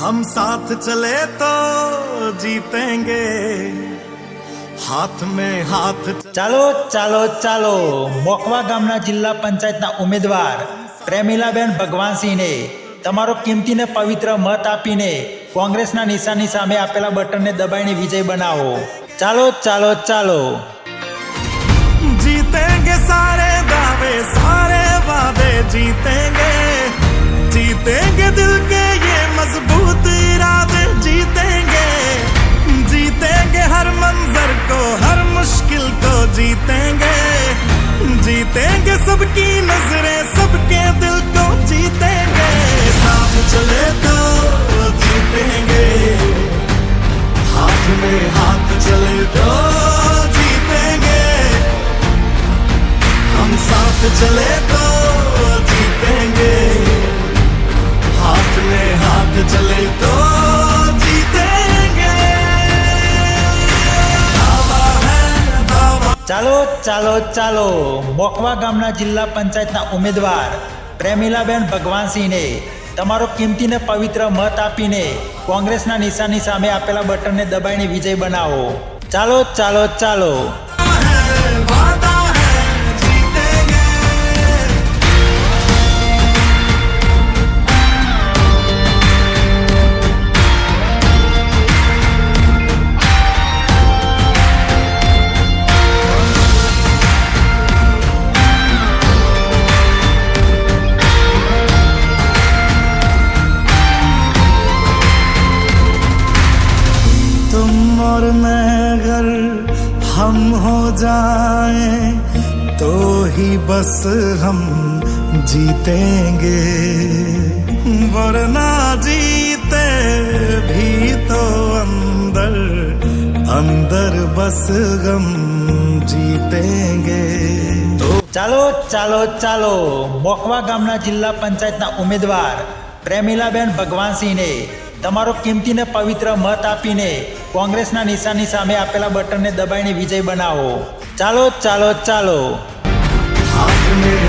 हम साथ चले तो जीतेंगे हाथ में हाथ ચાલો ચાલો ચાલો મોખવા ગામના જિલ્લા પંચાયતના ઉમેદવાર પ્રેમીલાબેન ભગવાનસિંહને તમારો કિંમતી ને પવિત્ર મત આપીને કોંગ્રેસના નિશાનની સામે આપેલા બટનને દબાઈને વિજય બનાવો। ચાલો ચાલો ચાલો जीतेंगे सारे दावे सारे वादे जीतेंगे जीतेंगे दिल के ये मजबूत इरादे जीतेंगे जीतेंगे हर मंजर को हर मुश्किल को जीतेंगे जीतेंगे सबकी नजरें सबके दिल को जीतेंगे साथ चले तो जीतेंगे हाथ में हाथ चले तो जीतेंगे हम साथ चले तो जीतेंगे हाथ में हाथ चले तो जीतेंगे दावा है दावा। ચાલો ચાલો ચાલો મોખવા ગામના જિલ્લા પંચાયતના ઉમેદવાર પ્રેમીલાબેન ભગવાનસિંહને તમારો કિંમતી ને પવિત્ર મત આપીને કોંગ્રેસના નિશાનની સામે આપેલા બટનને દબાઈને વિજય બનાવો। ચાલો ચાલો ચાલો तुम और मैं अगर हम हो जाएं तो ही बस हम जीतेंगे वरना जीते भी तो अंदर अंदर बस हम जीतेंगे। ચાલો ચાલો ચાલો મોખવા ગામના જિલ્લા પંચાયતના ઉમેદવાર પ્રેમીલાબેન ભગવાનસિંહને તમારો કિંમતી ને પવિત્ર મત આપીને કોંગ્રેસના નિશાનની સામે આપેલા બટનને દબાઈને વિજય બનાવો। ચાલો ચાલો ચાલો हाथ में